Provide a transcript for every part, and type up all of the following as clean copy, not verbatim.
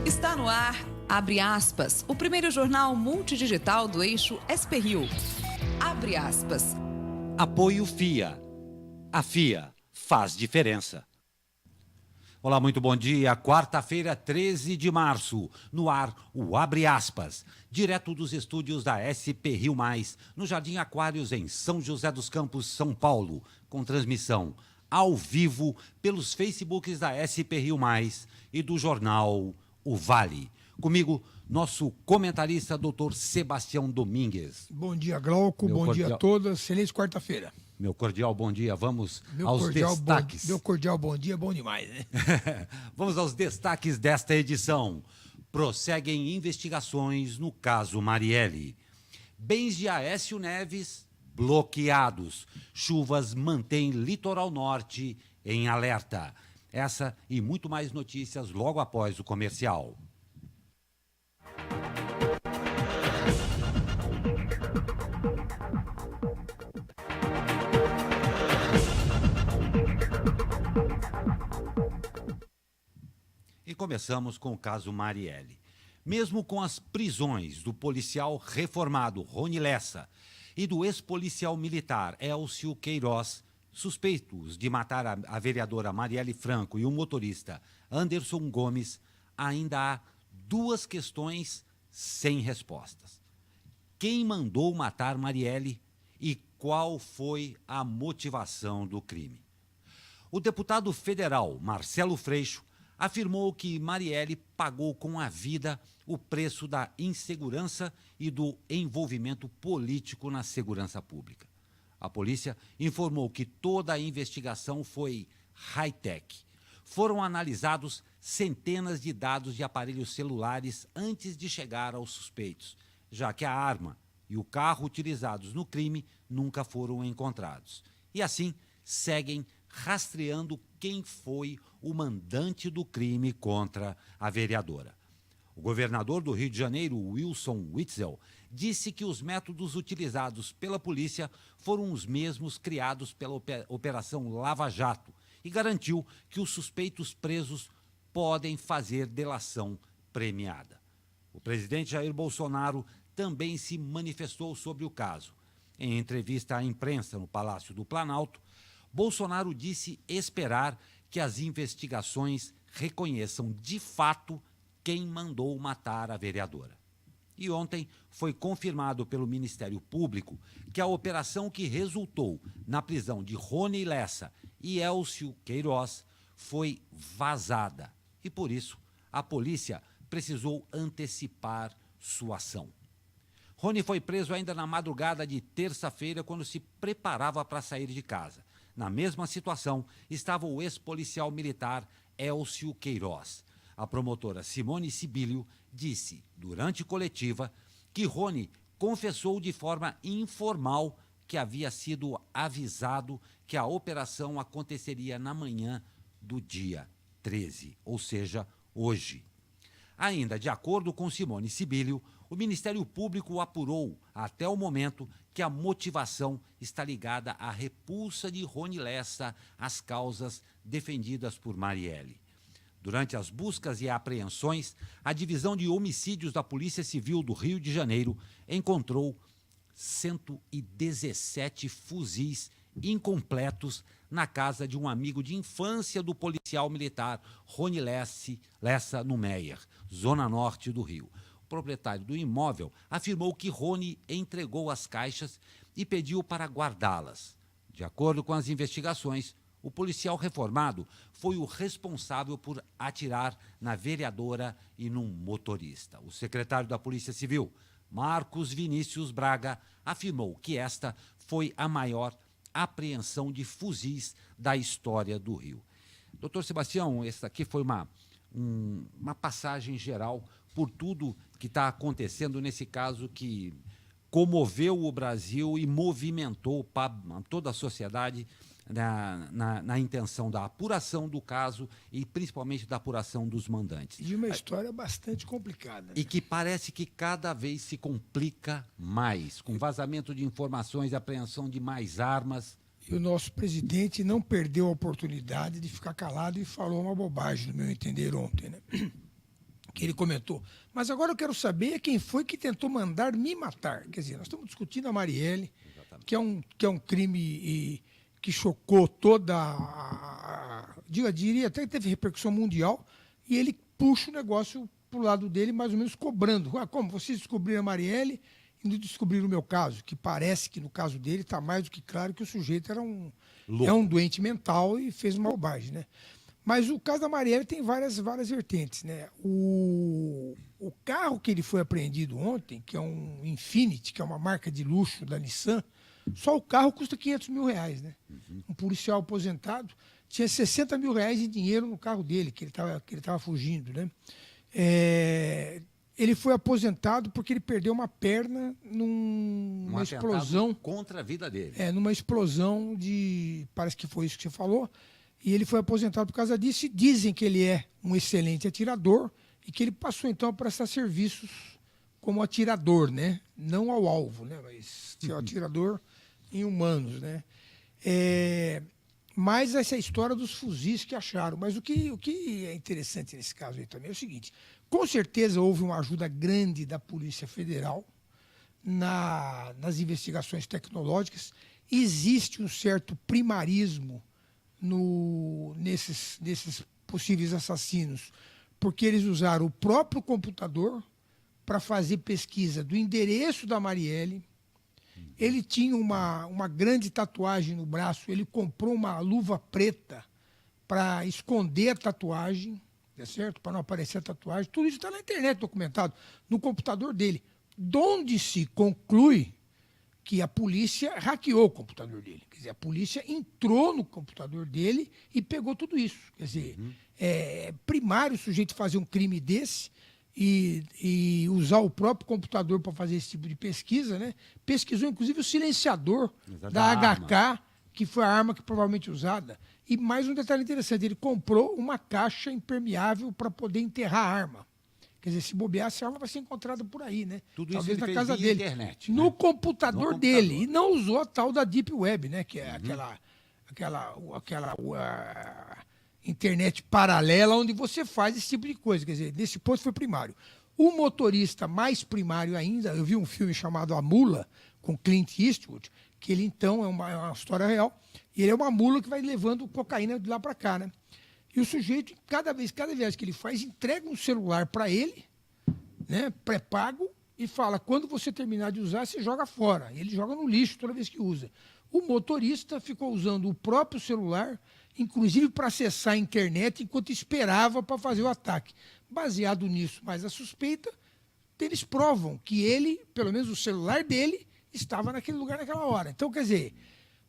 Está no ar, abre aspas, o primeiro jornal multidigital do eixo SP-Rio. Abre aspas. Apoio FIA. A FIA faz diferença. Olá, muito bom dia. Quarta-feira, 13 de março. No ar, o Abre Aspas. Direto dos estúdios da SP-Rio+, no Jardim Aquários, em São José dos Campos, São Paulo. Com transmissão ao vivo pelos Facebooks da SP-Rio+, e do jornal O Vale. Comigo, nosso comentarista, doutor Sebastião Domingues. Bom dia, Glauco. Bom dia a todas. Excelente quarta-feira. Meu cordial bom dia. Vamos aos destaques. Meu cordial bom dia é bom demais, né? Vamos aos destaques desta edição. Prosseguem investigações no caso Marielle. Bens de Aécio Neves bloqueados. Chuvas mantêm litoral norte em alerta. Essa e muito mais notícias logo após o comercial. E começamos com o caso Marielle. Mesmo com as prisões do policial reformado Rony Lessa e do ex-policial militar Elcio Queiroz, suspeitos de matar a vereadora Marielle Franco e o motorista Anderson Gomes, ainda há duas questões sem respostas. Quem mandou matar Marielle e qual foi a motivação do crime? O deputado federal Marcelo Freixo afirmou que Marielle pagou com a vida o preço da insegurança e do envolvimento político na segurança pública. A polícia informou que toda a investigação foi high-tech. Foram analisados centenas de dados de aparelhos celulares antes de chegar aos suspeitos, já que a arma e o carro utilizados no crime nunca foram encontrados. E assim, seguem rastreando quem foi o mandante do crime contra a vereadora. O governador do Rio de Janeiro, Wilson Witzel, disse que os métodos utilizados pela polícia foram os mesmos criados pela Operação Lava Jato e garantiu que os suspeitos presos podem fazer delação premiada. O presidente Jair Bolsonaro também se manifestou sobre o caso. Em entrevista à imprensa no Palácio do Planalto, Bolsonaro disse esperar que as investigações reconheçam de fato quem mandou matar a vereadora. E ontem foi confirmado pelo Ministério Público que a operação que resultou na prisão de Rony Lessa e Elcio Queiroz foi vazada. E por isso, a polícia precisou antecipar sua ação. Rony foi preso ainda na madrugada de terça-feira, quando se preparava para sair de casa. Na mesma situação estava o ex-policial militar Elcio Queiroz. A promotora Simone Sibilio disse, durante coletiva, que Rony confessou de forma informal que havia sido avisado que a operação aconteceria na manhã do dia 13, ou seja, hoje. Ainda de acordo com Simone Sibilio, o Ministério Público apurou, até o momento, que a motivação está ligada à repulsa de Rony Lessa às causas defendidas por Marielle. Durante as buscas e apreensões, a Divisão de Homicídios da Polícia Civil do Rio de Janeiro encontrou 117 fuzis incompletos na casa de um amigo de infância do policial militar Rony Lessa, no Meier, zona norte do Rio. O proprietário do imóvel afirmou que Rony entregou as caixas e pediu para guardá-las. De acordo com as investigações, o policial reformado foi o responsável por atirar na vereadora e num motorista. O secretário da Polícia Civil, Marcos Vinícius Braga, afirmou que esta foi a maior apreensão de fuzis da história do Rio. Doutor Sebastião, essa aqui foi uma passagem geral por tudo que está acontecendo nesse caso que comoveu o Brasil e movimentou toda a sociedade na intenção da apuração do caso e principalmente da apuração dos mandantes. E uma história bastante complicada. Né? E que parece que cada vez se complica mais, com vazamento de informações, apreensão de mais armas. E o nosso presidente não perdeu a oportunidade de ficar calado e falou uma bobagem, no meu entender, ontem. Né? que ele comentou. Mas agora eu quero saber quem foi que tentou mandar me matar. Quer dizer, nós estamos discutindo a Marielle, que é um crime que chocou toda eu diria até que teve repercussão mundial, e ele puxa o negócio para o lado dele, mais ou menos cobrando. Como? Vocês descobriram a Marielle e não descobriram o meu caso, que parece que no caso dele está mais do que claro que o sujeito era um doente mental e fez uma bobagem, né? Mas o caso da Marielle tem várias vertentes, né? O carro que ele foi apreendido ontem, que é um Infiniti, que é uma marca de luxo da Nissan, só o carro custa R$500 mil, né? Um policial aposentado tinha R$60 mil em dinheiro no carro dele, que ele estava fugindo, né? Ele foi aposentado porque ele perdeu uma perna numa explosão contra a vida dele. Numa explosão parece que foi isso que você falou. E ele foi aposentado por causa disso. E dizem que ele é um excelente atirador e que ele passou, então, a prestar serviços como atirador, né? Não ao alvo, né? Mas atirador em humanos, né? Mas essa é a história dos fuzis que acharam. Mas o que é interessante nesse caso aí também é o seguinte: com certeza houve uma ajuda grande da Polícia Federal nas investigações tecnológicas. Existe um certo primarismo nesses possíveis assassinos, porque eles usaram o próprio computador para fazer pesquisa do endereço da Marielle. Ele tinha uma grande tatuagem no braço, ele comprou uma luva preta para esconder a tatuagem, tá certo? Para não aparecer a tatuagem. Tudo isso está na internet documentado, no computador dele, donde se conclui que a polícia hackeou o computador dele. Quer dizer, a polícia entrou no computador dele e pegou tudo isso. Quer dizer, é primário o sujeito fazer um crime desse e usar o próprio computador para fazer esse tipo de pesquisa, né? Pesquisou, inclusive, o silenciador da HK, que foi a arma que provavelmente usada. E mais um detalhe interessante, ele comprou uma caixa impermeável para poder enterrar a arma. Quer dizer, se bobear, essa arma vai ser encontrada por aí, né? Tudo talvez isso na casa dele. Internet, no né? computador dele. E não usou a tal da Deep Web, né? Que é aquela internet paralela onde você faz esse tipo de coisa. Quer dizer, nesse ponto foi primário. O motorista mais primário ainda, eu vi um filme chamado A Mula, com Clint Eastwood, que ele então é uma história real, e ele é uma mula que vai levando cocaína de lá para cá, né? E o sujeito, cada viagem que ele faz, entrega um celular para ele, né, pré-pago, e fala, quando você terminar de usar, você joga fora. Ele joga no lixo toda vez que usa. O motorista ficou usando o próprio celular, inclusive para acessar a internet, enquanto esperava para fazer o ataque. Baseado nisso, mas a suspeita, eles provam que ele, pelo menos o celular dele, estava naquele lugar naquela hora. Então, quer dizer,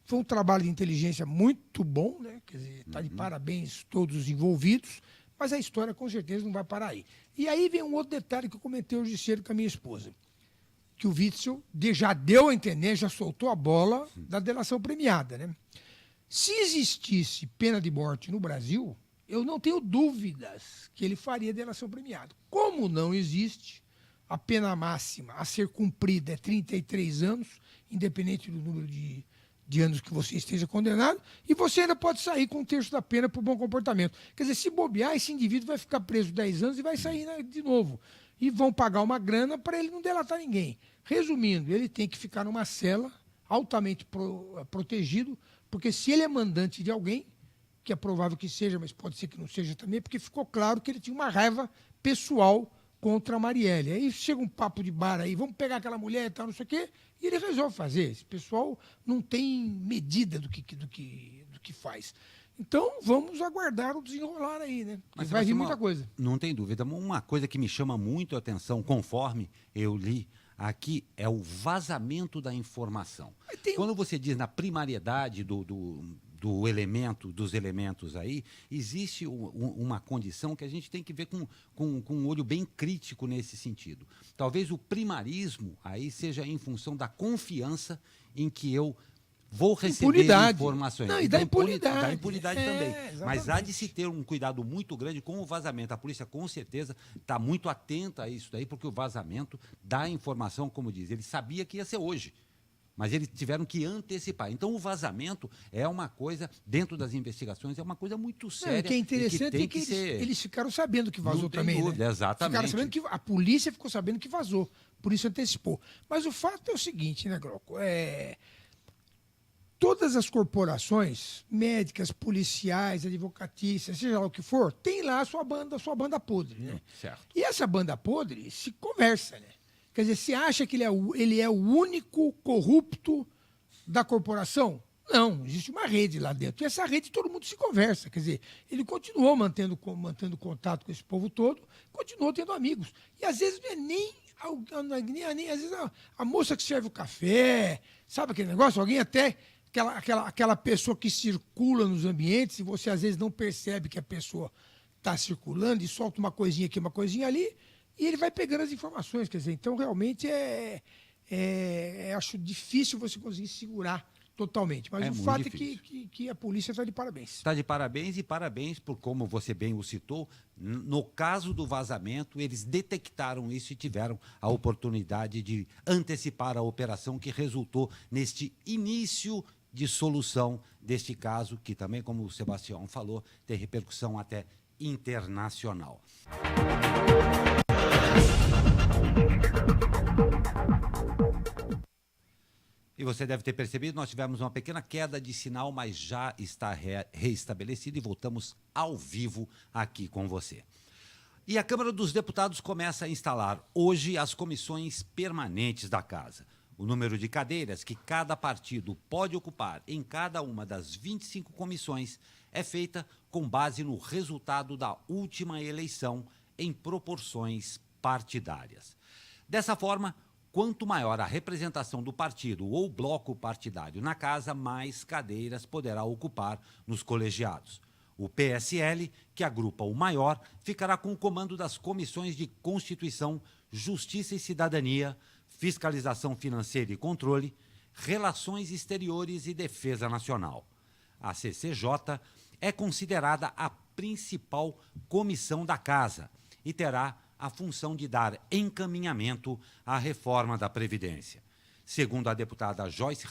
foi um trabalho de inteligência muito bom, né? Quer dizer, está de parabéns todos os envolvidos, mas a história com certeza não vai parar aí. E aí vem um outro detalhe que eu comentei hoje cedo com a minha esposa, que o Witzel já deu a entender, já soltou a bola da delação premiada, né? Se existisse pena de morte no Brasil, eu não tenho dúvidas que ele faria delação premiada. Como não existe, a pena máxima a ser cumprida é 33 anos, independente do número de anos que você esteja condenado, e você ainda pode sair com um terço da pena por bom comportamento. Quer dizer, se bobear, esse indivíduo vai ficar preso 10 anos e vai sair, né, de novo. E vão pagar uma grana para ele não delatar ninguém. Resumindo, ele tem que ficar numa cela altamente protegido, porque se ele é mandante de alguém, que é provável que seja, mas pode ser que não seja também, porque ficou claro que ele tinha uma raiva pessoal contra a Marielle. Aí chega um papo de bar aí, vamos pegar aquela mulher e tal, não sei o quê, e ele resolve fazer. Esse pessoal não tem medida do que faz. Então, vamos aguardar o desenrolar aí, né? Mas vai vir muita coisa. Não tem dúvida. Uma coisa que me chama muito a atenção, conforme eu li aqui, é o vazamento da informação. Quando você diz na primariedade dos elementos aí, existe uma condição que a gente tem que ver com um olho bem crítico nesse sentido. Talvez o primarismo aí seja em função da confiança em que eu vou receber informações. Não, e da impunidade. Da impunidade também. Exatamente. Mas há de se ter um cuidado muito grande com o vazamento. A polícia, com certeza, está muito atenta a isso daí, porque o vazamento dá informação, como diz, ele sabia que ia ser hoje. mas eles tiveram que antecipar. Então, o vazamento é uma coisa, dentro das investigações, é uma coisa muito séria. O que é interessante é que eles ficaram sabendo que vazou também, né? Exatamente. Ficaram sabendo que a polícia ficou sabendo que vazou, por isso antecipou. Mas o fato é o seguinte, né, Groco? Todas as corporações, médicas, policiais, advocatícias, seja lá o que for, tem lá a sua banda podre, né? Certo. E essa banda podre se conversa, né? Quer dizer, você acha que ele é o único corrupto da corporação? Não, existe uma rede lá dentro. E essa rede todo mundo se conversa. Quer dizer, ele continuou mantendo contato com esse povo todo, continuou tendo amigos. E às vezes não é nem às vezes a moça que serve o café, sabe aquele negócio? Alguém até. Aquela pessoa que circula nos ambientes e você às vezes não percebe que a pessoa está circulando e solta uma coisinha aqui, uma coisinha ali, e ele vai pegando as informações. Quer dizer, então realmente acho difícil você conseguir segurar totalmente. Mas o fato difícil. É que a polícia está de parabéns. Está de parabéns e parabéns por, como você bem o citou, no caso do vazamento, eles detectaram isso e tiveram a oportunidade de antecipar a operação que resultou neste início de solução deste caso, que também, como o Sebastião falou, tem repercussão até internacional. E você deve ter percebido, nós tivemos uma pequena queda de sinal, mas já está reestabelecido e voltamos ao vivo aqui com você. E a Câmara dos Deputados começa a instalar hoje as comissões permanentes da Casa. O número de cadeiras que cada partido pode ocupar em cada uma das 25 comissões é feita com base no resultado da última eleição em proporções partidárias. Dessa forma, quanto maior a representação do partido ou bloco partidário na Casa, mais cadeiras poderá ocupar nos colegiados. O PSL, que agrupa o maior, ficará com o comando das comissões de Constituição, Justiça e Cidadania, Fiscalização Financeira e Controle, Relações Exteriores e Defesa Nacional. A CCJ é considerada a principal comissão da Casa e terá a função de dar encaminhamento à reforma da Previdência. Segundo a deputada Joyce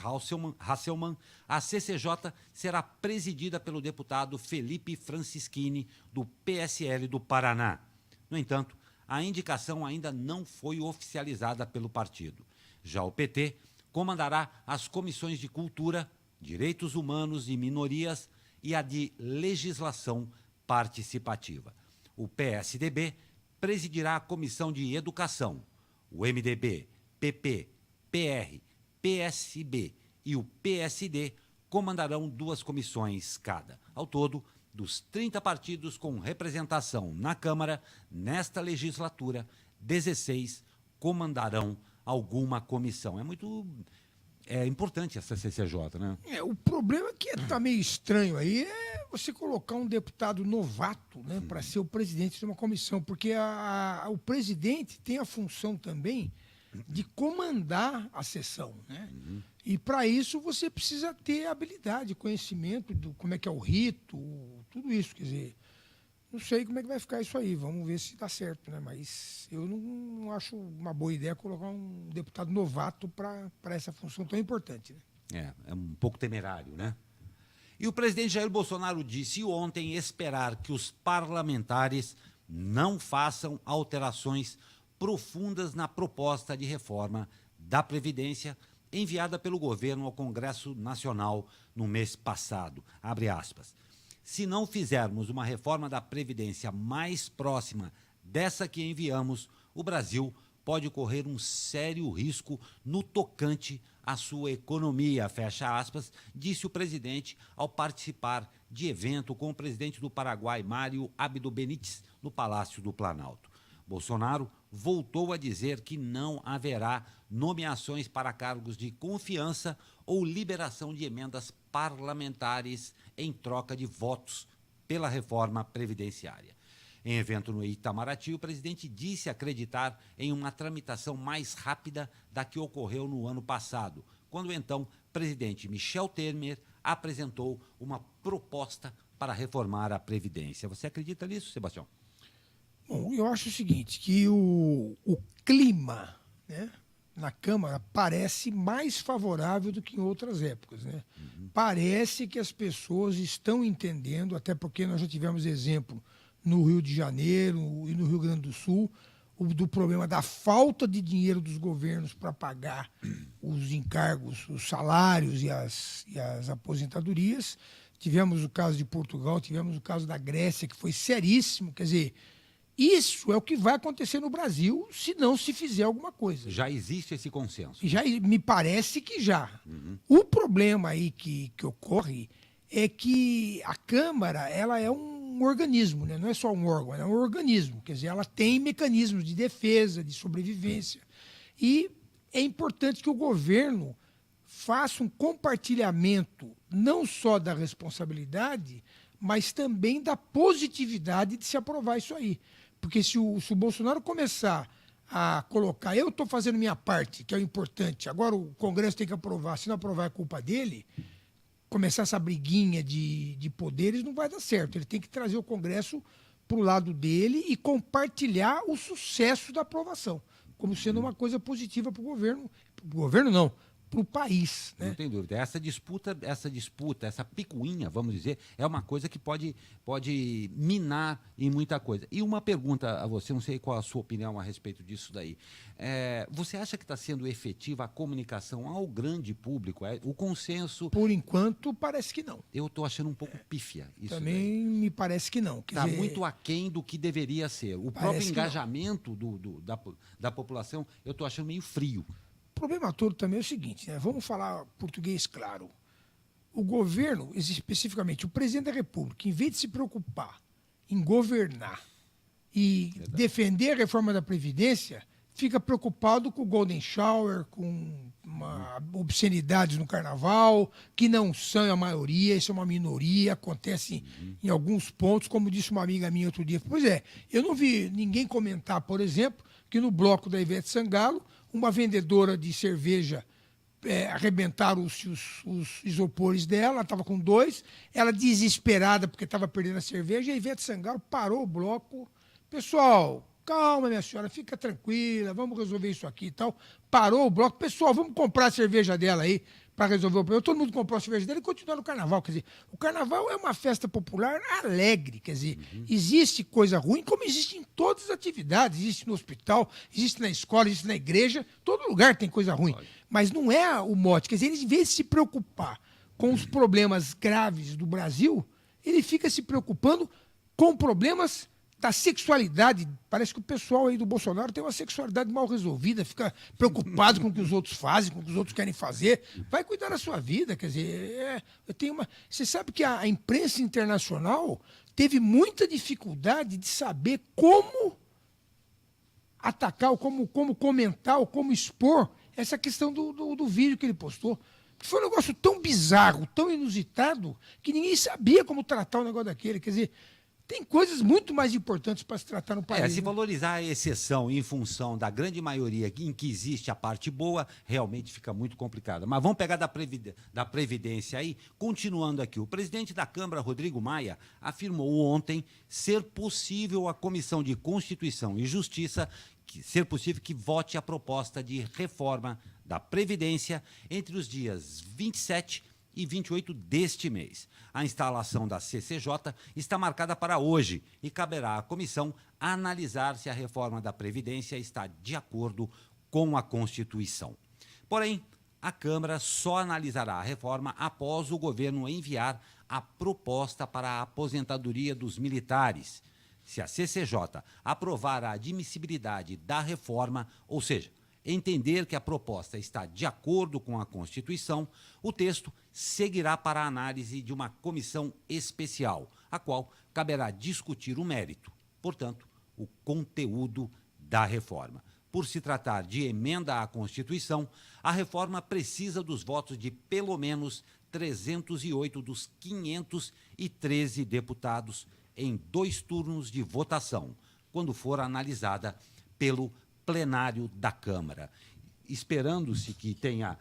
Hasselmann, a CCJ será presidida pelo deputado Felipe Francischini, do PSL do Paraná. No entanto, a indicação ainda não foi oficializada pelo partido. Já o PT comandará as comissões de Cultura, Direitos Humanos e Minorias e a de Legislação Participativa. O PSDB presidirá a Comissão de Educação. O MDB, PP, PR, PSB e o PSD comandarão 2 comissões cada. Ao todo, dos 30 partidos com representação na Câmara, nesta legislatura, 16 comandarão alguma comissão. É importante essa CCJ, né? O problema que está meio estranho aí é você colocar um deputado novato, né, para ser o presidente de uma comissão, porque o presidente tem a função também de comandar a sessão, né? E para isso você precisa ter habilidade, conhecimento do como é que é o rito, tudo isso, quer dizer, não sei como é que vai ficar isso aí, vamos ver se dá certo, né? Mas eu não acho uma boa ideia colocar um deputado novato para essa função tão importante, né? É um pouco temerário, né? E o presidente Jair Bolsonaro disse ontem esperar que os parlamentares não façam alterações profundas na proposta de reforma da Previdência enviada pelo governo ao Congresso Nacional no mês passado. Abre aspas. Se não fizermos uma reforma da Previdência mais próxima dessa que enviamos, o Brasil pode correr um sério risco no tocante à sua economia, fecha aspas, disse o presidente ao participar de evento com o presidente do Paraguai, Mário Abdo Benítez, no Palácio do Planalto. Bolsonaro voltou a dizer que não haverá nomeações para cargos de confiança ou liberação de emendas parlamentares em troca de votos pela reforma previdenciária. Em evento no Itamaraty, o presidente disse acreditar em uma tramitação mais rápida da que ocorreu no ano passado, quando o então presidente Michel Temer apresentou uma proposta para reformar a Previdência. Você acredita nisso, Sebastião? Bom, eu acho o seguinte, que o clima, né, na Câmara parece mais favorável do que em outras épocas, né? Parece que as pessoas estão entendendo, até porque nós já tivemos exemplo no Rio de Janeiro e no Rio Grande do Sul, do problema da falta de dinheiro dos governos para pagar os encargos, os salários e as aposentadorias. Tivemos o caso de Portugal, tivemos o caso da Grécia, que foi seríssimo. Quer dizer, isso é o que vai acontecer no Brasil se não se fizer alguma coisa. Já existe esse consenso. Já, me parece que já. O problema aí que ocorre é que a Câmara ela é um organismo, né? Não é só um órgão, é um organismo. Quer dizer, ela tem mecanismos de defesa, de sobrevivência. E é importante que o governo faça um compartilhamento não só da responsabilidade, mas também da positividade de se aprovar isso aí. Porque se o Bolsonaro começar a colocar, eu estou fazendo minha parte, que é o importante, agora o Congresso tem que aprovar, se não aprovar é culpa dele, começar essa briguinha de poderes não vai dar certo. Ele tem que trazer o Congresso para o lado dele e compartilhar o sucesso da aprovação, como sendo uma coisa positiva para o governo. Para o governo, não. Para o país. Né? Não tem dúvida. Essa disputa, essa picuinha, vamos dizer, é uma coisa que pode minar em muita coisa. E uma pergunta a você, não sei qual a sua opinião a respeito disso daí. Você acha que está sendo efetiva a comunicação ao grande público? O consenso... Por enquanto, parece que não. Eu estou achando um pouco pífia isso também daí. Me parece que não. Está muito aquém do que deveria ser. O próprio engajamento da população, eu estou achando meio frio. O problema todo também é o seguinte, né? Vamos falar português claro. O governo, especificamente o presidente da República, em vez de se preocupar em governar e defender a reforma da Previdência, fica preocupado com o Golden Shower, com obscenidades no Carnaval, que não são a maioria, isso é uma minoria, acontece em alguns pontos, como disse uma amiga minha outro dia. Pois é, eu não vi ninguém comentar, por exemplo, que no bloco da Ivete Sangalo, uma vendedora de cerveja arrebentaram os isopores dela, ela estava com 2, ela desesperada porque estava perdendo a cerveja, e a Ivete Sangalo parou o bloco. Pessoal, calma, minha senhora, fica tranquila, vamos resolver isso aqui e tal. Parou o bloco, pessoal, vamos comprar a cerveja dela aí para resolver o problema. Todo mundo comprou a cerveja dela e continua no Carnaval. Quer dizer, o Carnaval é uma festa popular alegre, quer dizer, existe coisa ruim, como existe em todas as atividades, existe no hospital, existe na escola, existe na igreja, todo lugar tem coisa ruim. Mas não é o mote, quer dizer, ele, em vez de se preocupar com os problemas graves do Brasil, ele fica se preocupando com problemas da sexualidade. Parece que o pessoal aí do Bolsonaro tem uma sexualidade mal resolvida, fica preocupado com o que os outros fazem, com o que os outros querem fazer. Vai cuidar da sua vida, quer dizer, você sabe que a imprensa internacional teve muita dificuldade de saber como atacar, ou como comentar, ou como expor essa questão do vídeo que ele postou. Foi um negócio tão bizarro, tão inusitado, que ninguém sabia como tratar o negócio daquele. Quer dizer, tem coisas muito mais importantes para se tratar no país. Se valorizar a exceção em função da grande maioria em que existe a parte boa, realmente fica muito complicado. Mas vamos pegar da Previdência aí. Continuando aqui, o presidente da Câmara, Rodrigo Maia, afirmou ontem ser possível a Comissão de Constituição e Justiça ser possível que vote a proposta de reforma da Previdência entre os dias 27 e 28 deste mês. A instalação da CCJ está marcada para hoje e caberá à comissão analisar se a reforma da Previdência está de acordo com a Constituição. Porém, a Câmara só analisará a reforma após o governo enviar a proposta para a aposentadoria dos militares. Se a CCJ aprovar a admissibilidade da reforma, ou seja, entender que a proposta está de acordo com a Constituição, o texto seguirá para a análise de uma comissão especial, a qual caberá discutir o mérito, portanto, o conteúdo da reforma. Por se tratar de emenda à Constituição, a reforma precisa dos votos de pelo menos 308 dos 513 deputados em 2 turnos de votação, quando for analisada pelo plenário da Câmara. Esperando-se que tenha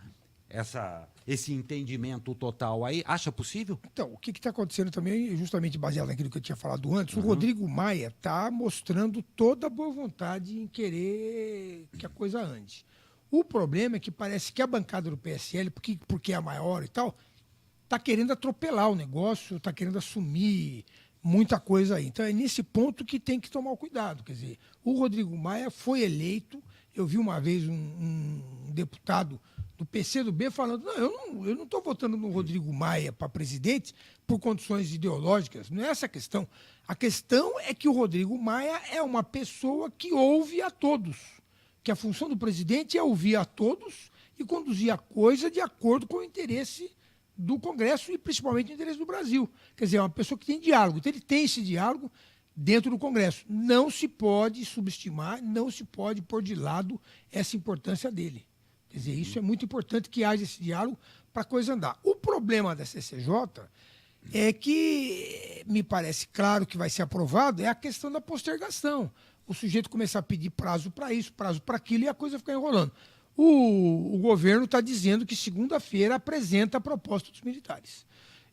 esse entendimento total aí, acha possível? Então, o que está acontecendo também, justamente baseado naquilo que eu tinha falado antes, o Rodrigo Maia está mostrando toda a boa vontade em querer que a coisa ande. O problema é que parece que a bancada do PSL, porque é a maior e tal, está querendo atropelar o negócio, está querendo assumir muita coisa aí. Então é nesse ponto que tem que tomar o cuidado. Quer dizer, o Rodrigo Maia foi eleito, eu vi uma vez um deputado do PCdoB falando, não, eu não estou votando no Rodrigo Maia para presidente por condições ideológicas, não é essa a questão. A questão é que o Rodrigo Maia é uma pessoa que ouve a todos, que a função do presidente é ouvir a todos e conduzir a coisa de acordo com o interesse do Congresso e principalmente o interesse do Brasil. Quer dizer, é uma pessoa que tem diálogo. Então ele tem esse diálogo dentro do Congresso. Não se pode subestimar, não se pode pôr de lado essa importância dele. Quer dizer, isso é muito importante que haja esse diálogo para a coisa andar. O problema da CCJ é que, me parece claro que vai ser aprovado, é a questão da postergação. O sujeito começar a pedir prazo para isso, prazo para aquilo, e a coisa ficar enrolando. O governo está dizendo que segunda-feira apresenta a proposta dos militares.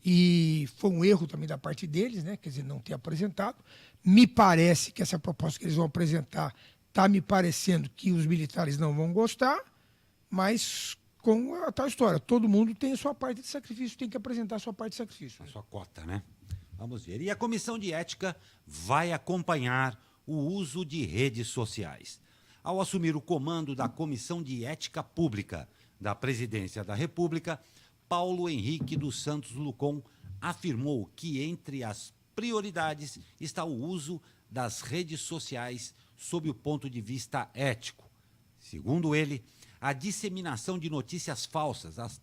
E foi um erro também da parte deles, né? Quer dizer, não ter apresentado. Me parece que essa proposta que eles vão apresentar está me parecendo que os militares não vão gostar, mas com a tal história, todo mundo tem a sua parte de sacrifício, tem que apresentar a sua parte de sacrifício. A sua cota, né? Vamos ver. E a Comissão de Ética vai acompanhar o uso de redes sociais. Ao assumir o comando da Comissão de Ética Pública da Presidência da República, Paulo Henrique dos Santos Lucon afirmou que entre as prioridades está o uso das redes sociais sob o ponto de vista ético. Segundo ele, a disseminação de notícias falsas, as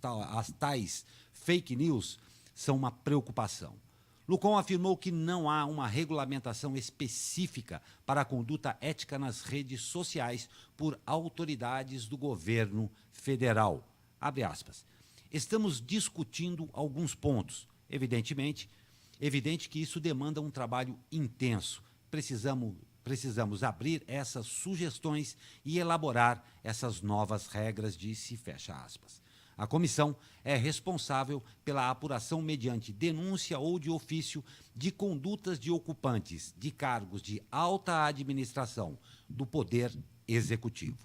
tais fake news, são uma preocupação. Lucon afirmou que não há uma regulamentação específica para a conduta ética nas redes sociais por autoridades do governo federal. Abre aspas. Estamos discutindo alguns pontos. Evidente que isso demanda um trabalho intenso. Precisamos abrir essas sugestões e elaborar essas novas regras, disse, fecha aspas. A comissão é responsável pela apuração mediante denúncia ou de ofício de condutas de ocupantes de cargos de alta administração do Poder Executivo.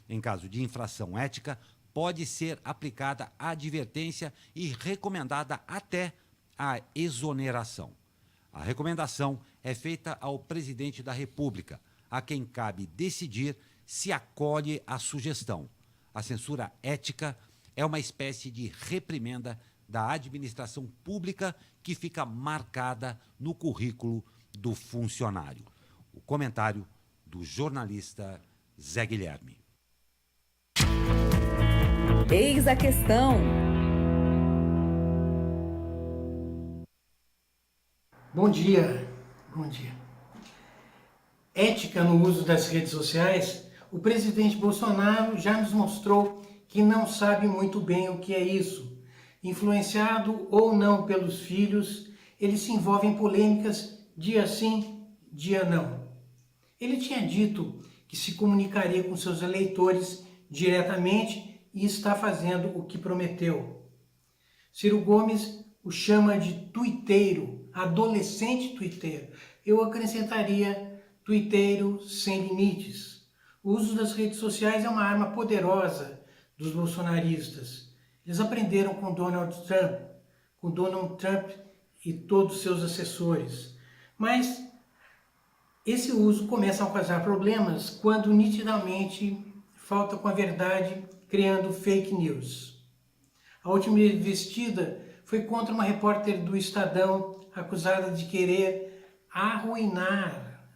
Em caso de infração ética, pode ser aplicada a advertência e recomendada até a exoneração. A recomendação é feita ao presidente da República, a quem cabe decidir se acolhe a sugestão. A censura ética é uma espécie de reprimenda da administração pública que fica marcada no currículo do funcionário. O comentário do jornalista Zé Guilherme. Eis a questão. Bom dia. Bom dia. Ética no uso das redes sociais, o presidente Bolsonaro já nos mostrou que não sabe muito bem o que é isso. Influenciado ou não pelos filhos, ele se envolve em polêmicas dia sim, dia não. Ele tinha dito que se comunicaria com seus eleitores diretamente e está fazendo o que prometeu. Ciro Gomes o chama de tuiteiro, adolescente tuiteiro. Eu acrescentaria tuiteiro sem limites. O uso das redes sociais é uma arma poderosa dos bolsonaristas. Eles aprenderam com Donald Trump e todos os seus assessores. Mas esse uso começa a causar problemas quando nitidamente falta com a verdade, criando fake news. A última investida foi contra uma repórter do Estadão acusada de querer arruinar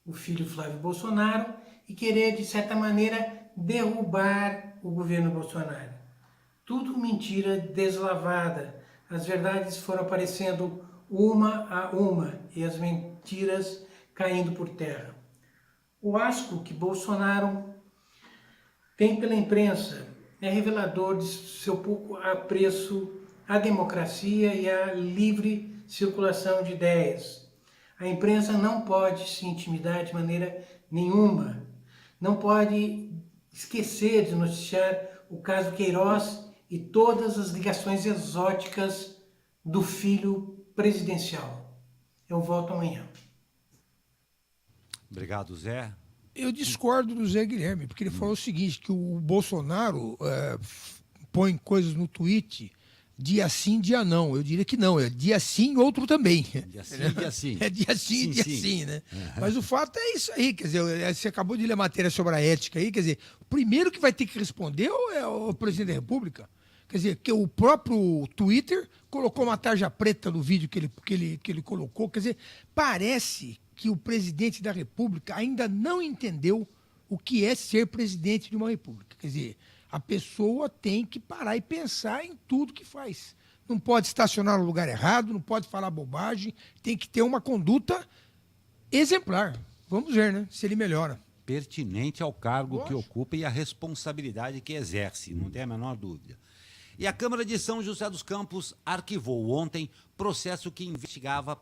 o filho Flávio Bolsonaro e querer, de certa maneira, derrubar o governo Bolsonaro. Tudo mentira deslavada. As verdades foram aparecendo uma a uma e as mentiras caindo por terra. O asco que Bolsonaro tem pela imprensa é revelador de seu pouco apreço à democracia e à livre circulação de ideias. A imprensa não pode se intimidar de maneira nenhuma, não pode esquecer de noticiar o caso Queiroz e todas as ligações exóticas do filho presidencial. Eu volto amanhã. Obrigado, Zé. Eu discordo do Zé Guilherme, porque ele falou o seguinte, que o Bolsonaro põe coisas no tweet dia sim, dia não. Eu diria que não, é dia sim, outro também. Dia sim, dia sim. É dia sim, dia sim, né? Mas o fato é isso aí, quer dizer, você acabou de ler a matéria sobre a ética aí, quer dizer, o primeiro que vai ter que responder é o presidente da República. Quer dizer, que o próprio Twitter colocou uma tarja preta no vídeo que ele colocou. Quer dizer, parece que o presidente da República ainda não entendeu o que é ser presidente de uma república. Quer dizer, a pessoa tem que parar e pensar em tudo que faz. Não pode estacionar no lugar errado, não pode falar bobagem, tem que ter uma conduta exemplar. Vamos ver, né, se ele melhora. Pertinente ao cargo que ocupa e à responsabilidade que exerce, não tem a menor dúvida. E a Câmara de São José dos Campos arquivou ontem processo que investigava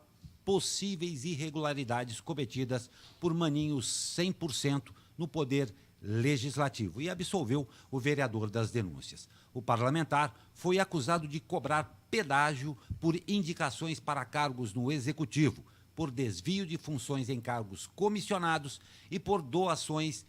possíveis irregularidades cometidas por Maninho 100% no Poder Legislativo e absolveu o vereador das denúncias. O parlamentar foi acusado de cobrar pedágio por indicações para cargos no Executivo, por desvio de funções em cargos comissionados e por doações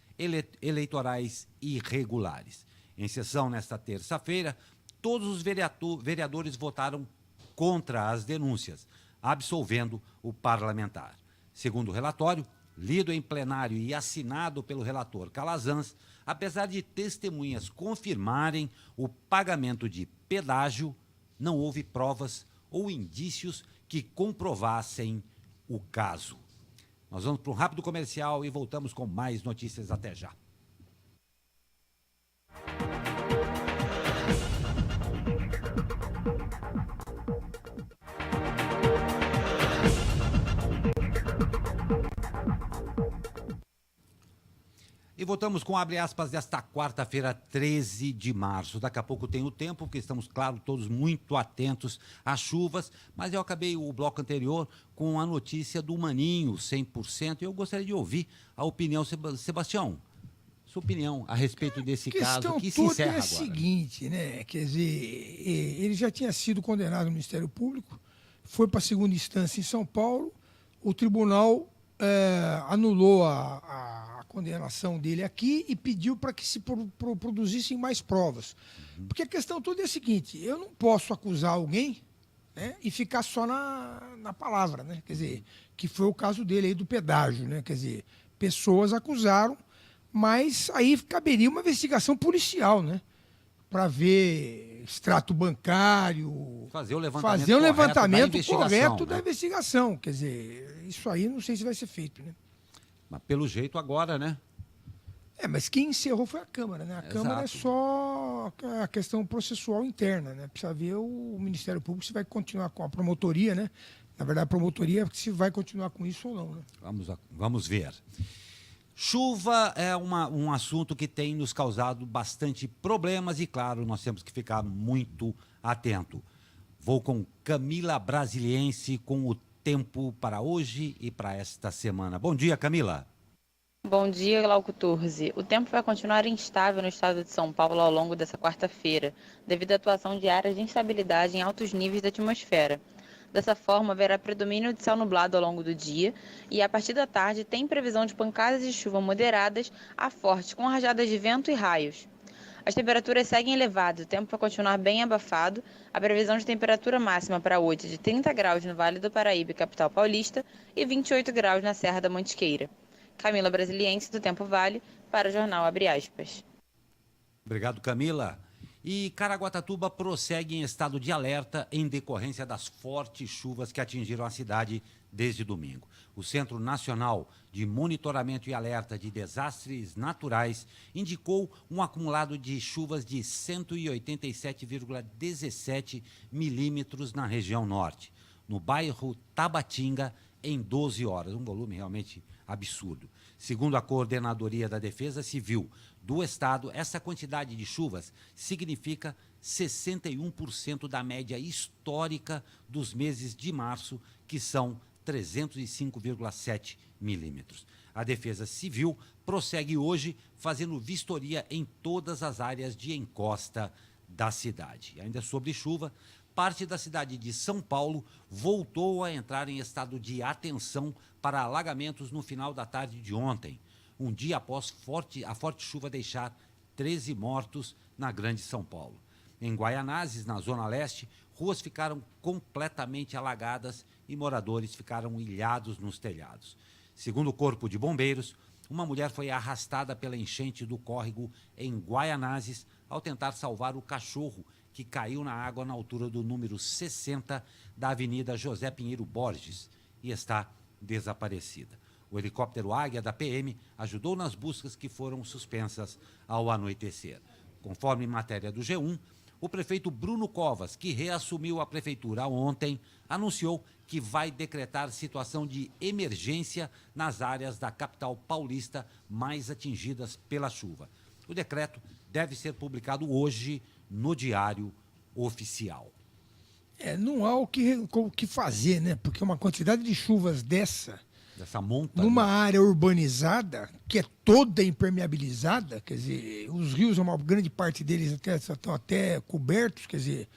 eleitorais irregulares. Em sessão nesta terça-feira, todos os vereadores votaram contra as denúncias, absolvendo o parlamentar. Segundo o relatório, lido em plenário e assinado pelo relator Calazans, apesar de testemunhas confirmarem o pagamento de pedágio, não houve provas ou indícios que comprovassem o caso. Nós vamos para um rápido comercial e voltamos com mais notícias até já. E voltamos com abre aspas desta quarta-feira, 13 de março. Daqui a pouco tem o tempo, porque estamos, claro, todos muito atentos às chuvas, mas eu acabei o bloco anterior com a notícia do Maninho 100%. Eu gostaria de ouvir a opinião, Sebastião, sua opinião a respeito desse caso que se encerra agora. A questão toda é a seguinte, né? Quer dizer, ele já tinha sido condenado no Ministério Público, foi para a segunda instância em São Paulo, o tribunal anulou a condenação dele aqui e pediu para que se produzissem mais provas. Porque a questão toda é a seguinte, eu não posso acusar alguém, né, e ficar só na palavra, né? Quer dizer, que foi o caso dele aí do pedágio, né? Quer dizer, pessoas acusaram, mas aí caberia uma investigação policial, né? Para ver extrato bancário, fazer o levantamento correto da investigação. Quer dizer, isso aí não sei se vai ser feito, né? Mas pelo jeito agora, né? Mas quem encerrou foi a Câmara, né? A Câmara é só a questão processual interna, né? Precisa ver o Ministério Público se vai continuar com a promotoria, né? Na verdade, a promotoria se vai continuar com isso ou não, né? Vamos ver. Chuva é um assunto que tem nos causado bastante problemas e, claro, nós temos que ficar muito atento. Vou com Camila Brasiliense com o tempo para hoje e para esta semana. Bom dia, Camila. Bom dia, Glauco Turzi. O tempo vai continuar instável no estado de São Paulo ao longo dessa quarta-feira, devido à atuação de áreas de instabilidade em altos níveis da atmosfera. Dessa forma, haverá predomínio de céu nublado ao longo do dia e, a partir da tarde, tem previsão de pancadas de chuva moderadas a fortes, com rajadas de vento e raios. As temperaturas seguem elevadas, o tempo vai continuar bem abafado. A previsão de temperatura máxima para hoje é de 30 graus no Vale do Paraíba e capital paulista e 28 graus na Serra da Mantiqueira. Camila Brasiliense, do Tempo Vale, para o jornal Abre Aspas. Obrigado, Camila. E Caraguatatuba prossegue em estado de alerta em decorrência das fortes chuvas que atingiram a cidade desde domingo. O Centro Nacional de Monitoramento e Alerta de Desastres Naturais indicou um acumulado de chuvas de 187,17 milímetros na região norte, no bairro Tabatinga, em 12 horas. Um volume realmente absurdo. Segundo a Coordenadoria da Defesa Civil do Estado, essa quantidade de chuvas significa 61% da média histórica dos meses de março, que são 305,7 milímetros. A Defesa Civil prossegue hoje fazendo vistoria em todas as áreas de encosta da cidade. Ainda sobre chuva, parte da cidade de São Paulo voltou a entrar em estado de atenção para alagamentos no final da tarde de ontem. um dia após a forte chuva deixar 13 mortos na Grande São Paulo. Em Guaianazes, na Zona Leste, ruas ficaram completamente alagadas e moradores ficaram ilhados nos telhados. Segundo o Corpo de Bombeiros, uma mulher foi arrastada pela enchente do córrego em Guaianazes ao tentar salvar o cachorro que caiu na água na altura do número 60 da Avenida José Pinheiro Borges e está desaparecida. O helicóptero Águia da PM ajudou nas buscas que foram suspensas ao anoitecer. Conforme matéria do G1, o prefeito Bruno Covas, que reassumiu a prefeitura ontem, anunciou que vai decretar situação de emergência nas áreas da capital paulista mais atingidas pela chuva. O decreto deve ser publicado hoje no Diário Oficial. Não há o que fazer, né? Porque uma quantidade de chuvas dessa monta, numa área urbanizada, que é toda impermeabilizada, quer dizer, os rios, uma grande parte deles estão até cobertos, quer dizer,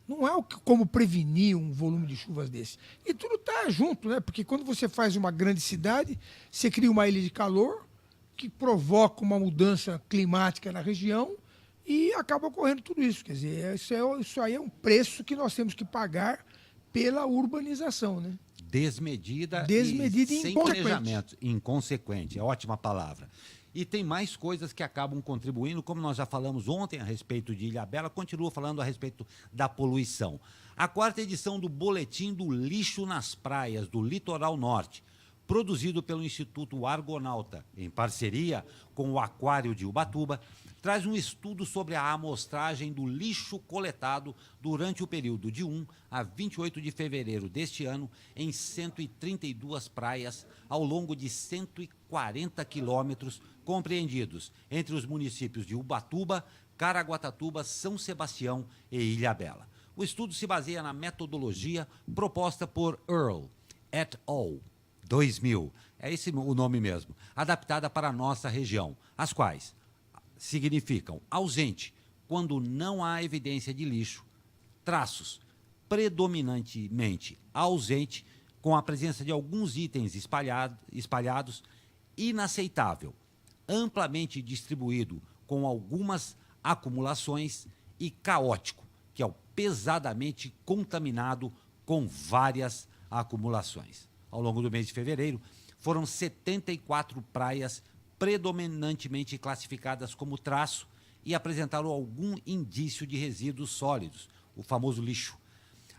não há como prevenir um volume de chuvas desse. E tudo está junto, né? Porque quando você faz uma grande cidade, você cria uma ilha de calor que provoca uma mudança climática na região e acaba ocorrendo tudo isso. Quer dizer, isso aí é um preço que nós temos que pagar pela urbanização, né? Desmedida e sem planejamento, inconsequente, é ótima palavra. E tem mais coisas que acabam contribuindo, como nós já falamos ontem a respeito de Ilhabela, continua falando a respeito da poluição. A 4ª edição do Boletim do Lixo nas Praias do Litoral Norte, produzido pelo Instituto Argonauta, em parceria com o Aquário de Ubatuba, traz um estudo sobre a amostragem do lixo coletado durante o período de 1 a 28 de fevereiro deste ano em 132 praias ao longo de 140 quilômetros compreendidos entre os municípios de Ubatuba, Caraguatatuba, São Sebastião e Ilhabela. O estudo se baseia na metodologia proposta por Earl et al. 2000, é esse o nome mesmo, adaptada para a nossa região, as quais significam ausente, quando não há evidência de lixo, traços, predominantemente ausente, com a presença de alguns itens espalhados, inaceitável, amplamente distribuído, com algumas acumulações, e caótico, que é o pesadamente contaminado com várias acumulações. Ao longo do mês de fevereiro, foram 74 praias predominantemente classificadas como traço e apresentaram algum indício de resíduos sólidos, o famoso lixo.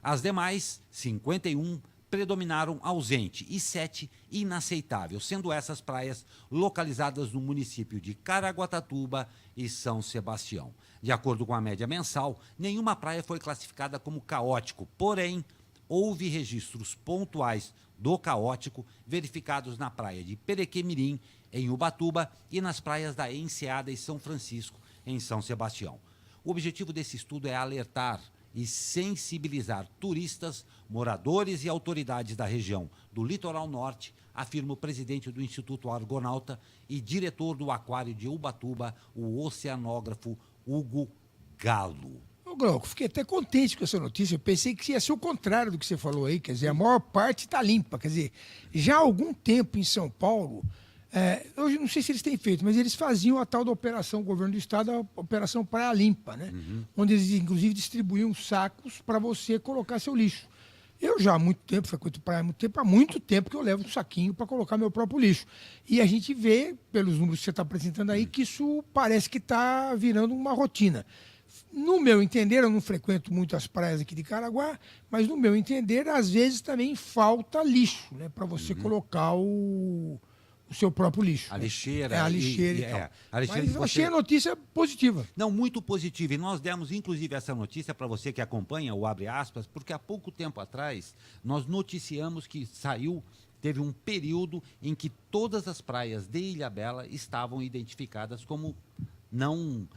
As demais, 51, predominaram ausente e 7 inaceitável, sendo essas praias localizadas no município de Caraguatatuba e São Sebastião. De acordo com a média mensal, nenhuma praia foi classificada como caótico, porém, houve registros pontuais do caótico verificados na praia de Perequemirim, em Ubatuba, e nas praias da Enseada e São Francisco, em São Sebastião. O objetivo desse estudo é alertar e sensibilizar turistas, moradores e autoridades da região do Litoral Norte, afirma o presidente do Instituto Argonauta e diretor do Aquário de Ubatuba, o oceanógrafo Hugo Galo. Glauco, fiquei até contente com essa notícia. Eu pensei que ia ser o contrário do que você falou aí. Quer dizer, a maior parte está limpa. Quer dizer, já há algum tempo em São Paulo, hoje não sei se eles têm feito, mas eles faziam a tal da operação, o governo do estado, a operação Praia Limpa, né? Onde eles, inclusive, distribuíam sacos para você colocar seu lixo. Eu já há muito tempo, frequento praia há muito tempo que eu levo um saquinho para colocar meu próprio lixo. E a gente vê, pelos números que você está apresentando aí, que isso parece que está virando uma rotina. No meu entender, eu não frequento muito as praias aqui de Caraguá, mas no meu entender, às vezes também falta lixo, né, para você colocar o seu próprio lixo. A lixeira. A lixeira e tal. A lixeira mas eu achei a notícia positiva. Não, muito positiva. E nós demos, inclusive, essa notícia para você que acompanha o Abre Aspas, porque há pouco tempo atrás nós noticiamos que teve um período em que todas as praias de Ilhabela estavam identificadas como não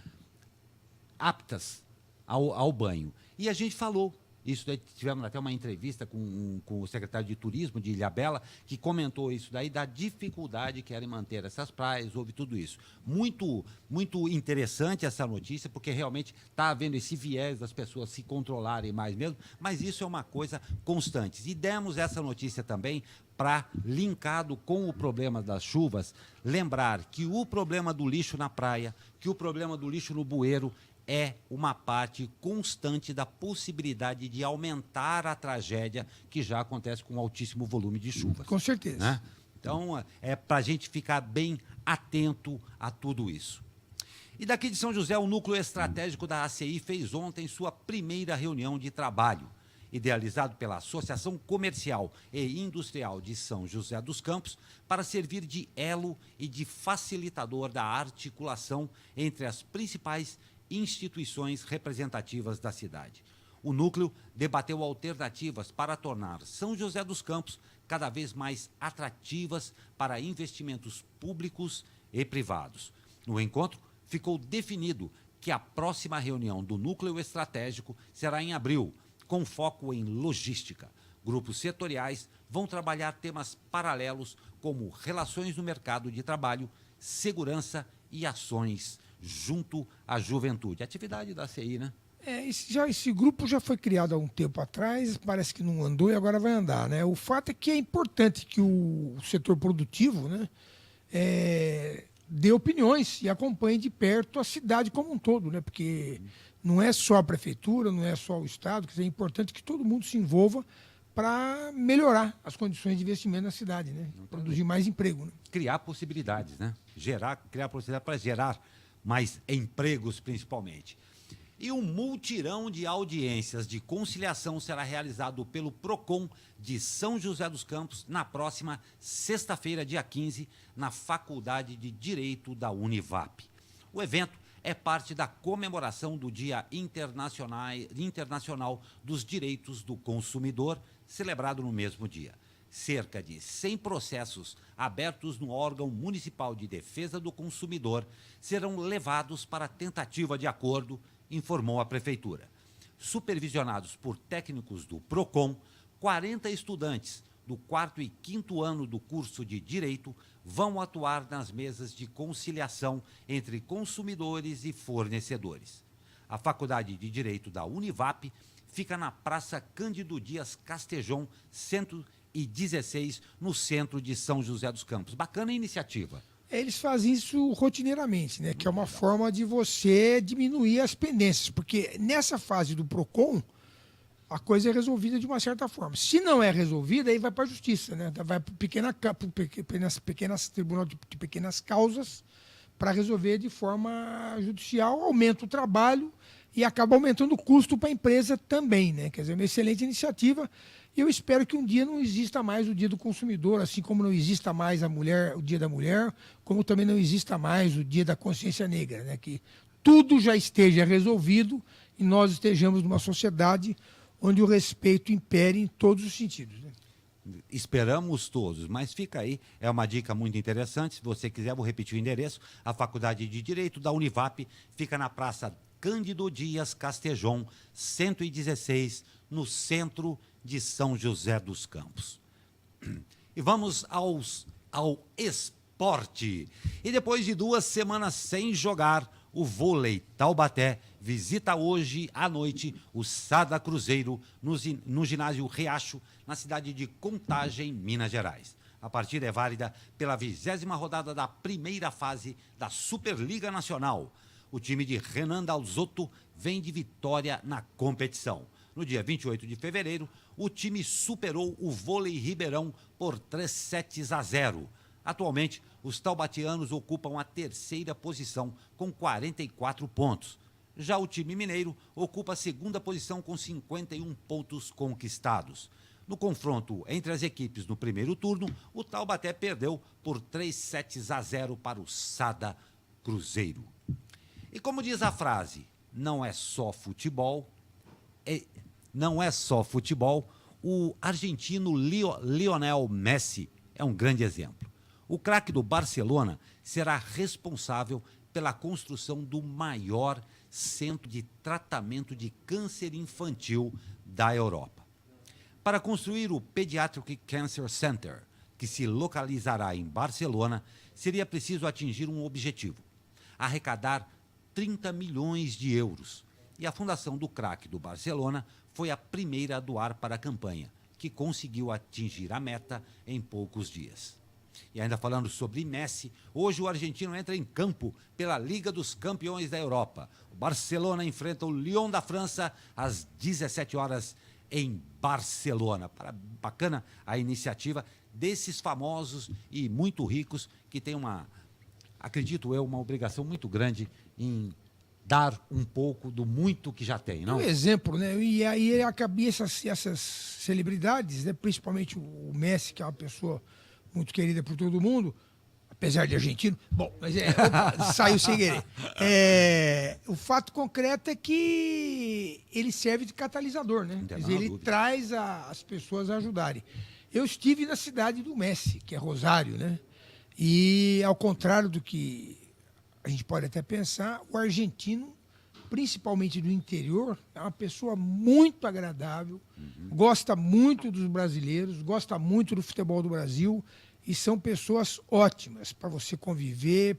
aptas ao banho. E a gente falou isso, daí tivemos até uma entrevista com o secretário de Turismo de Ilhabela, que comentou isso daí, da dificuldade que era em manter essas praias, houve tudo isso. Muito, muito interessante essa notícia, porque realmente está havendo esse viés das pessoas se controlarem mais mesmo, mas isso é uma coisa constante. E demos essa notícia também para, linkado com o problema das chuvas, lembrar que o problema do lixo na praia, que o problema do lixo no bueiro é uma parte constante da possibilidade de aumentar a tragédia que já acontece com um altíssimo volume de chuvas. Com certeza. Né? Então, é para a gente ficar bem atento a tudo isso. E daqui de São José, o Núcleo Estratégico da ACI fez ontem sua primeira reunião de trabalho, idealizado pela Associação Comercial e Industrial de São José dos Campos, para servir de elo e de facilitador da articulação entre as principais instituições representativas da cidade. O núcleo debateu alternativas para tornar São José dos Campos cada vez mais atrativas para investimentos públicos e privados. No encontro, ficou definido que a próxima reunião do Núcleo Estratégico será em abril, com foco em logística. Grupos setoriais vão trabalhar temas paralelos como relações no mercado de trabalho, segurança e ações junto à juventude. Atividade da CI, né? Esse grupo já foi criado há um tempo atrás, parece que não andou e agora vai andar, né? O fato é que é importante que o setor produtivo, né, dê opiniões e acompanhe de perto a cidade como um todo, né? Porque não é só a prefeitura, não é só o Estado, quer dizer, é importante que todo mundo se envolva para melhorar as condições de investimento na cidade, né? Produzir mais emprego. Né? Criar possibilidades, né? Criar possibilidades para gerar mais empregos, principalmente. E um multirão de audiências de conciliação será realizado pelo PROCON de São José dos Campos na próxima sexta-feira, dia 15, na Faculdade de Direito da Univap. O evento é parte da comemoração do Dia Internacional dos Direitos do Consumidor, celebrado no mesmo dia. Cerca de 100 processos abertos no órgão municipal de defesa do consumidor serão levados para tentativa de acordo, informou a Prefeitura. Supervisionados por técnicos do PROCON, 40 estudantes do 4º e 5º ano do curso de Direito vão atuar nas mesas de conciliação entre consumidores e fornecedores. A Faculdade de Direito da Univap fica na Praça Cândido Dias Castejon, 116, no centro de São José dos Campos. Bacana a iniciativa. Eles fazem isso rotineiramente, né? Que é uma forma de você diminuir as pendências, porque nessa fase do PROCON, a coisa é resolvida de uma certa forma. Se não é resolvida, aí vai para a justiça, né? Vai para o tribunal de pequenas causas para resolver de forma judicial, aumenta o trabalho e acaba aumentando o custo para a empresa também, né? Quer dizer, é uma excelente iniciativa. E eu espero que um dia não exista mais o Dia do Consumidor, assim como não exista mais o Dia da Mulher, como também não exista mais o Dia da Consciência Negra, né? Que tudo já esteja resolvido e nós estejamos numa sociedade onde o respeito impere em todos os sentidos. Né? Esperamos todos, mas fica aí, é uma dica muito interessante. Se você quiser, vou repetir o endereço. A Faculdade de Direito da Univap fica na Praça Cândido Dias Castejon, 116, no centro de São José dos Campos. E vamos ao esporte. E depois de 2 semanas sem jogar, o vôlei Taubaté visita hoje à noite o Sada Cruzeiro no ginásio Riacho, na cidade de Contagem, Minas Gerais. A partida é válida pela 20ª rodada da primeira fase da Superliga Nacional. O time de Renan Dalzotto vem de vitória na competição. No dia 28 de fevereiro, o time superou o Vôlei Ribeirão por 3-0. Atualmente, os taubatianos ocupam a 3ª posição com 44 pontos. Já o time mineiro ocupa a 2ª posição com 51 pontos conquistados. No confronto entre as equipes no primeiro turno, o Taubaté perdeu por 3-0 para o Sada Cruzeiro. E como diz a frase, não é só futebol, o argentino Lionel Messi é um grande exemplo. O craque do Barcelona será responsável pela construção do maior centro de tratamento de câncer infantil da Europa. Para construir o Pediatric Cancer Center, que se localizará em Barcelona, seria preciso atingir um objetivo: arrecadar 30 milhões de euros. E a fundação do craque do Barcelona foi a primeira a doar para a campanha, que conseguiu atingir a meta em poucos dias. E ainda falando sobre Messi, hoje o argentino entra em campo pela Liga dos Campeões da Europa. O Barcelona enfrenta o Lyon da França às 17 horas em Barcelona. Bacana a iniciativa desses famosos e muito ricos que têm acredito eu, uma obrigação muito grande em dar um pouco do muito que já tem, não? Um exemplo, né? E aí essas celebridades, né? Principalmente o Messi, que é uma pessoa muito querida por todo mundo, apesar de argentino. Bom, mas saiu sem querer. O fato concreto é que ele serve de catalisador, né? Quer dizer, ele traz as pessoas a ajudarem. Eu estive na cidade do Messi, que é Rosário, né? E ao contrário do que a gente pode até pensar, o argentino, principalmente do interior, é uma pessoa muito agradável, gosta muito dos brasileiros, gosta muito do futebol do Brasil e são pessoas ótimas para você conviver,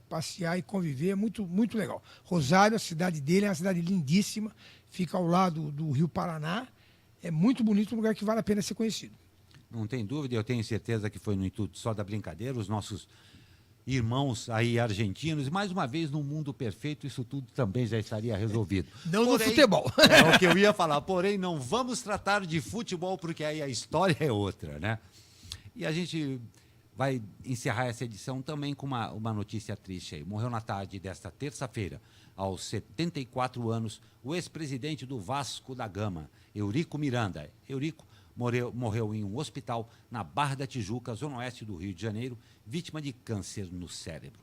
passear e conviver, é muito, muito legal. Rosário, a cidade dele, é uma cidade lindíssima, fica ao lado do Rio Paraná, é muito bonito, um lugar que vale a pena ser conhecido. Não tem dúvida, eu tenho certeza que foi no intuito só da brincadeira, os nossos irmãos aí argentinos, e mais uma vez, no mundo perfeito, isso tudo também já estaria resolvido. Não no futebol. É o que eu ia falar, porém, não vamos tratar de futebol, porque aí a história é outra, né? E a gente vai encerrar essa edição também com uma notícia triste aí. Morreu na tarde desta terça-feira, aos 74 anos, o ex-presidente do Vasco da Gama, Eurico Miranda. Eurico morreu em um hospital na Barra da Tijuca, zona oeste do Rio de Janeiro, vítima de câncer no cérebro.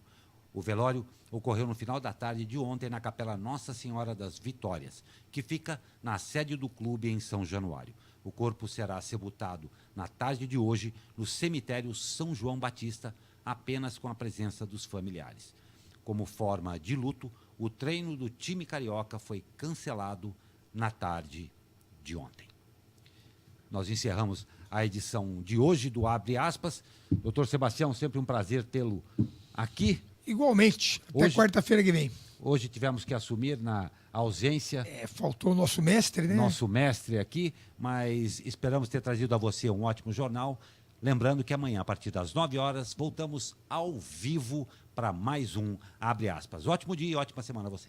O velório ocorreu no final da tarde de ontem na Capela Nossa Senhora das Vitórias, que fica na sede do clube em São Januário. O corpo será sepultado na tarde de hoje no cemitério São João Batista, apenas com a presença dos familiares. Como forma de luto, o treino do time carioca foi cancelado na tarde de ontem. Nós encerramos a edição de hoje do Abre Aspas. Doutor Sebastião, sempre um prazer tê-lo aqui. Igualmente, até quarta-feira que vem. Hoje tivemos que assumir na ausência. Faltou o nosso mestre, né? Nosso mestre aqui, mas esperamos ter trazido a você um ótimo jornal. Lembrando que amanhã, a partir das 9 horas, voltamos ao vivo para mais um Abre Aspas. Ótimo dia e ótima semana a você.